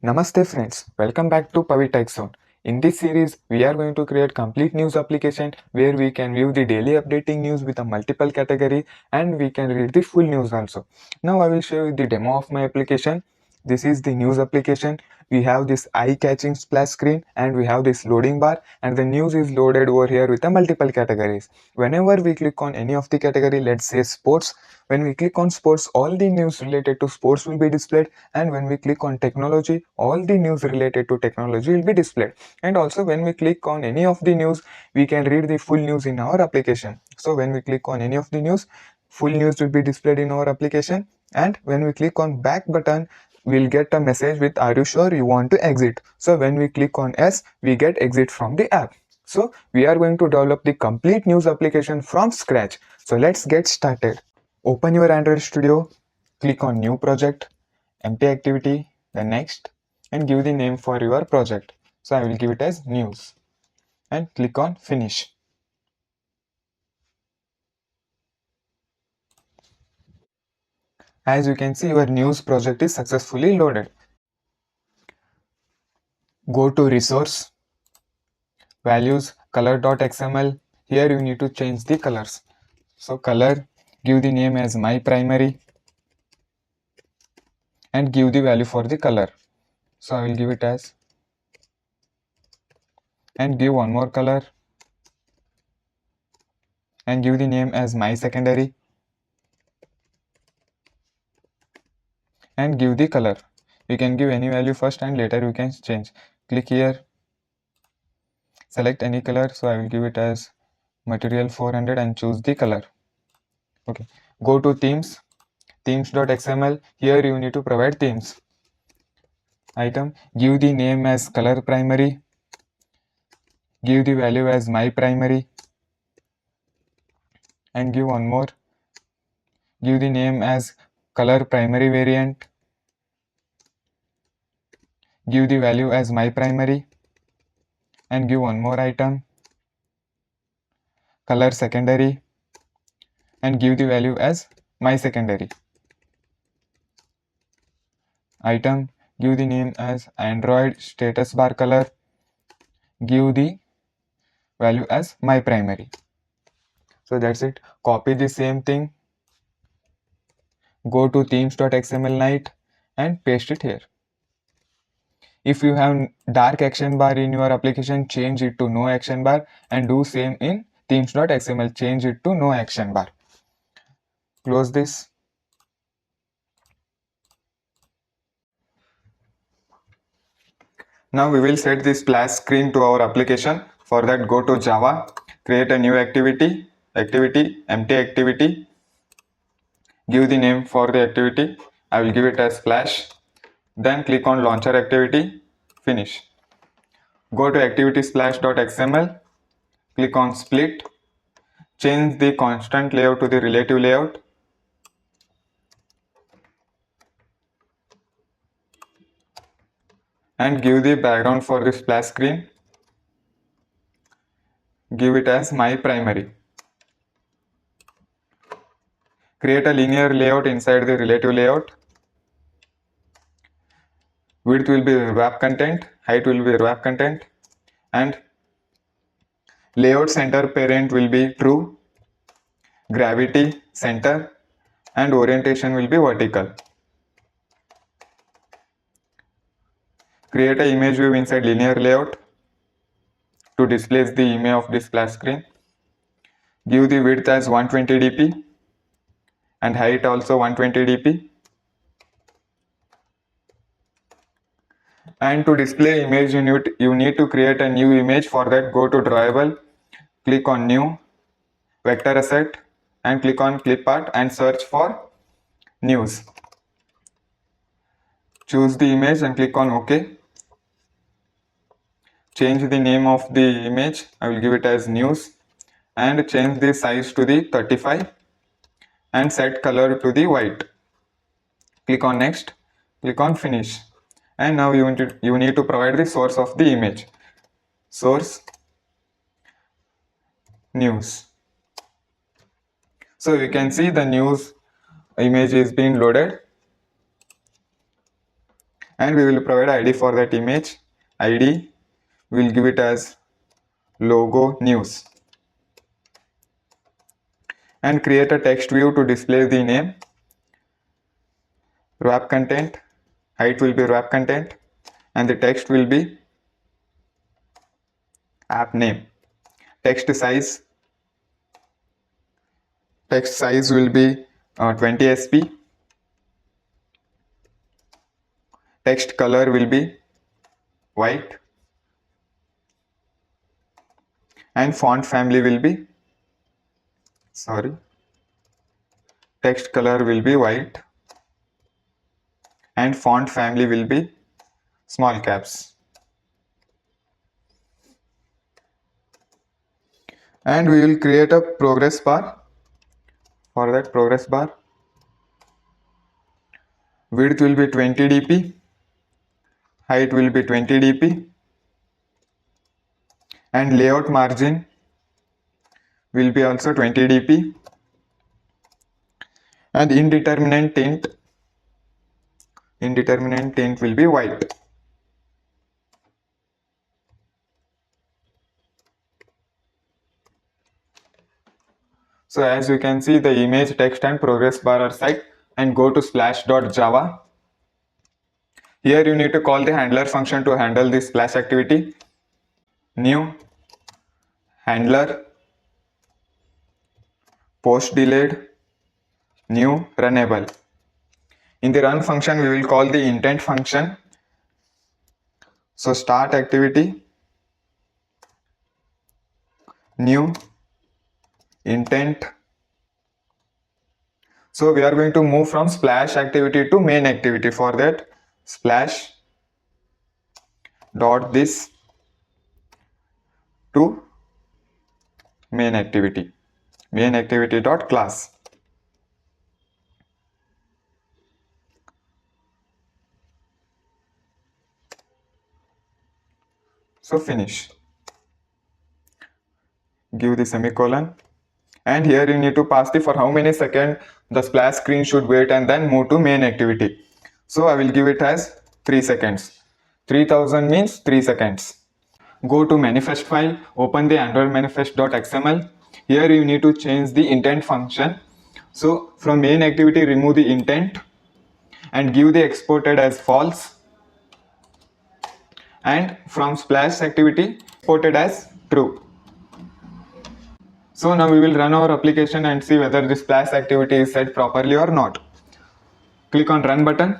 Namaste friends, welcome back to Tech Zone. In this series, we are going to create complete news application where we can view the daily updating news with a multiple category and we can read the full news also. Now I will show you the demo of my application. This is the news application. We have this eye-catching splash screen and we have this loading bar and the news is loaded over here with a multiple categories. Whenever we click on any of the category, let's say sports, when we click on sports, all the news related to sports will be displayed, and when we click on technology, all the news related to technology will be displayed. And also when we click on any of the news, we can read the full news in our application. So when we click on any of the news, full news will be displayed in our application, and when we click on back button, we'll get a message with "Are you sure you want to exit?" So when we click on yes, we get exit from the app. So we are going to develop the complete news application from scratch. So let's get started. Open your Android Studio, click on New Project, Empty Activity, then Next, and give the name for your project. So I will give it as News, and click on Finish. As you can see, your news project is successfully loaded. Go to Resource, Values, Color.xml. Here you need to change the colors. So color, give the name as My Primary, and give the value for the color. So I will give it as, and give one more color, and give the name as My Secondary, and give the color. You can give any value first and later you can change. Click here, select any color. So I will give it as material 400 and choose the color. Okay, go to themes, themes.xml. Here you need to provide themes. Item, give the name as color primary, give the value as My Primary, and give one more, give the name as color primary variant, give the value as My Primary, and give one more item, color secondary, and give the value as My Secondary. Item, give the name as Android status bar color, give the value as My Primary. So that's it. Copy the same thing, go to themes.xml night and paste it here. If you have dark action bar in your application, change it to no action bar, and do same in themes.xml, change it to no action bar. Close this. Now we will set the splash screen to our application. For that, go to Java, create a new activity, empty activity, give the name for the activity. I will give it as splash. Then click on launcher activity, finish. Go to activity/splash.xml, click on split, change the constant layout to the relative layout. And give the background for the splash screen. Give it as My Primary. Create a linear layout inside the relative layout. Width will be wrap content, height will be wrap content, and layout center parent will be true, gravity center, and orientation will be vertical. Create an image view inside linear layout to display the image of the splash screen. Give the width as 120 dp and height also 120 dp. And to display image, you need to create a new image. For that, go to drawable, click on new, vector asset, and click on clip art and search for news. Choose the image and click on OK. Change the name of the image. I will give it as news, and change the size to the 35 and set color to the white. Click on next, click on finish, and now you need to provide the source of the image. Source news. So you can see the news image is being loaded. and we will provide ID for that image. ID will give it as logo news, and create a text view to display the name. Wrap content, height will be wrap content, and the text will be app name. Text size will be 20 sp. Text color will be white, and font family will be text color will be white, and font family will be small caps. And we will create a progress bar. For that progress bar, width will be 20 dp, height will be 20 dp, and layout margin will be also 20 dp, and indeterminate tint will be white. So as you can see, the image, text and progress bar are set, and go to splash.java. Here you need to call the handler function to handle this splash activity. New handler post delayed new runnable. In the run function, we will call the intent function. So start activity, new intent. So we are going to move from splash activity to main activity. For that, splash dot this to main activity dot class. So finish. Give the semicolon, and here you need to pass the for how many seconds the splash screen should wait, and then move to main activity. So I will give it as 3 seconds. 3000 means 3 seconds. Go to manifest file, open the android manifest.xml. Here you need to change the intent function. So from main activity, remove the intent and give the exported as false, and from splash activity exported as true. So now we will run our application and see whether this splash activity is set properly or not. Click on run button.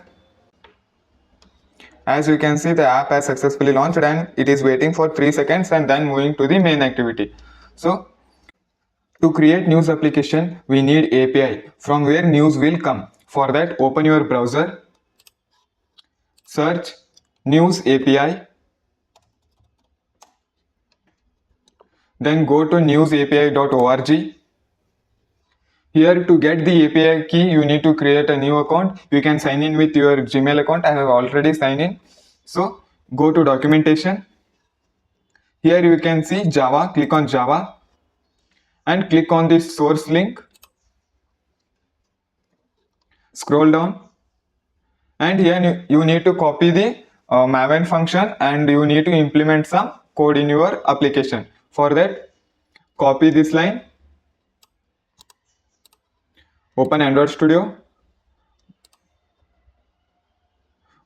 As you can see, the app has successfully launched and it is waiting for 3 seconds and then moving to the main activity. So to create news application, we need API from where news will come. For that, open your browser, search news API, then go to newsapi.org. Here, to get the API key, you need to create a new account. You can sign in with your Gmail account. I have already signed in. So go to documentation. Here you can see Java. Click on Java and click on this source link. Scroll down, and here you need to copy the Maven function, and you need to implement some code in your application. For that, copy this line, open AndroidStudio,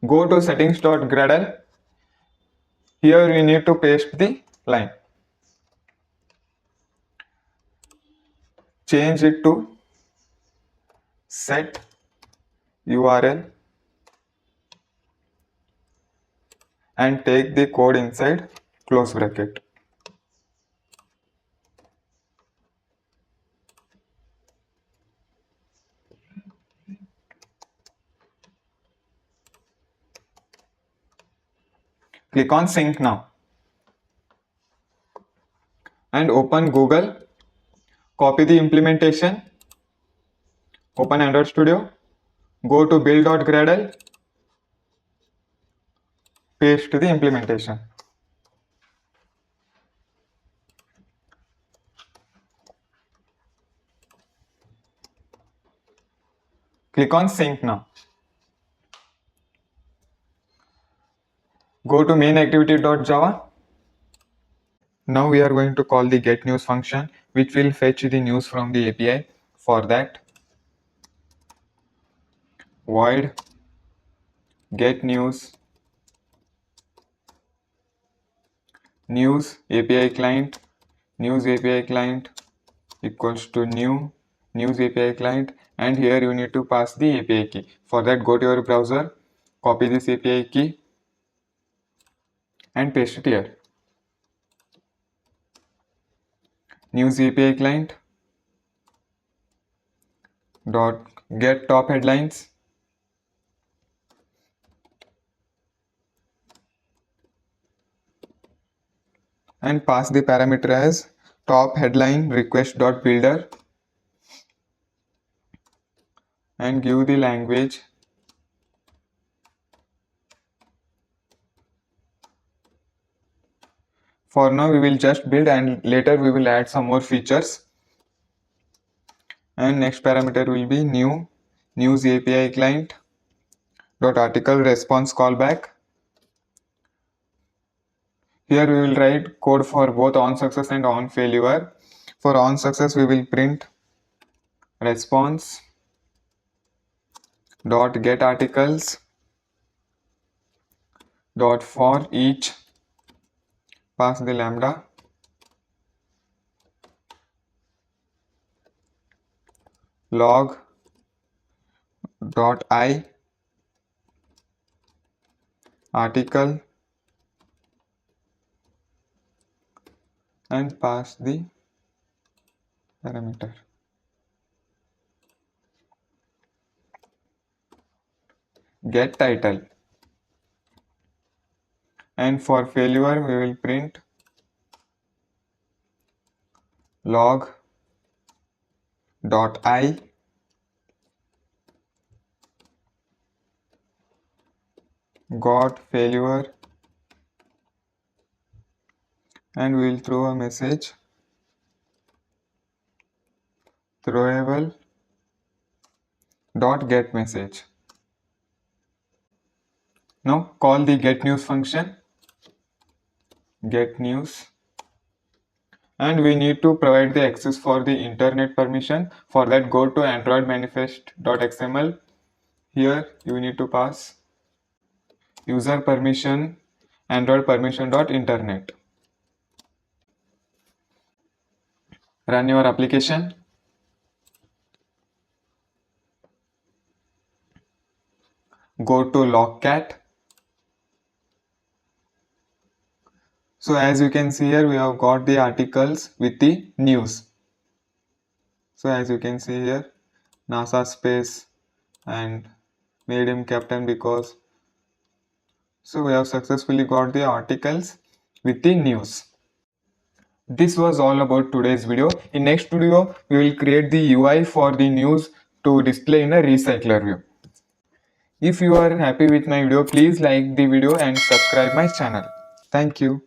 go to settings.gradle. Here you need to paste the line, change it to set URL, and take the code inside close bracket. Click on sync now and open Google, copy the implementation, open AndroidStudio, go to build.gradle, paste the implementation. Click on sync now. Go to main activity.java. Now we are going to call the getNews function, which will fetch the news from the API. For that, void getNews news API client, news API client equals to new news API client, and here you need to pass the API key. For that, go to your browser, copy this API key and paste it here. News API client dot get top headlines and pass the parameter as top headline request dot builder and give the language For now we will just build, and later we will add some more features. And next parameter will be new news API client dot article response callback. Here we will write code for both on success and on failure. For on success we will print response dot get articles dot for each, pass the lambda log dot I article and pass the parameter. Get title, and for failure we will print log dot I got failure, and we will throw a message throwable dot get message. Now call the getNews function, getNews, and we need to provide the access for the internet permission. For that, go to Android manifest.xml. Here you need to pass user permission Android permission.internet. Run your application. Go to logcat. So as you can see here, we have got the articles with the news. So as you can see here, NASA space and made him captain because. So we have successfully got the articles with the news. This was all about today's video. In next video, we will create the UI for the news to display in a recycler view. If you are happy with my video, please like the video and subscribe my channel. Thank you.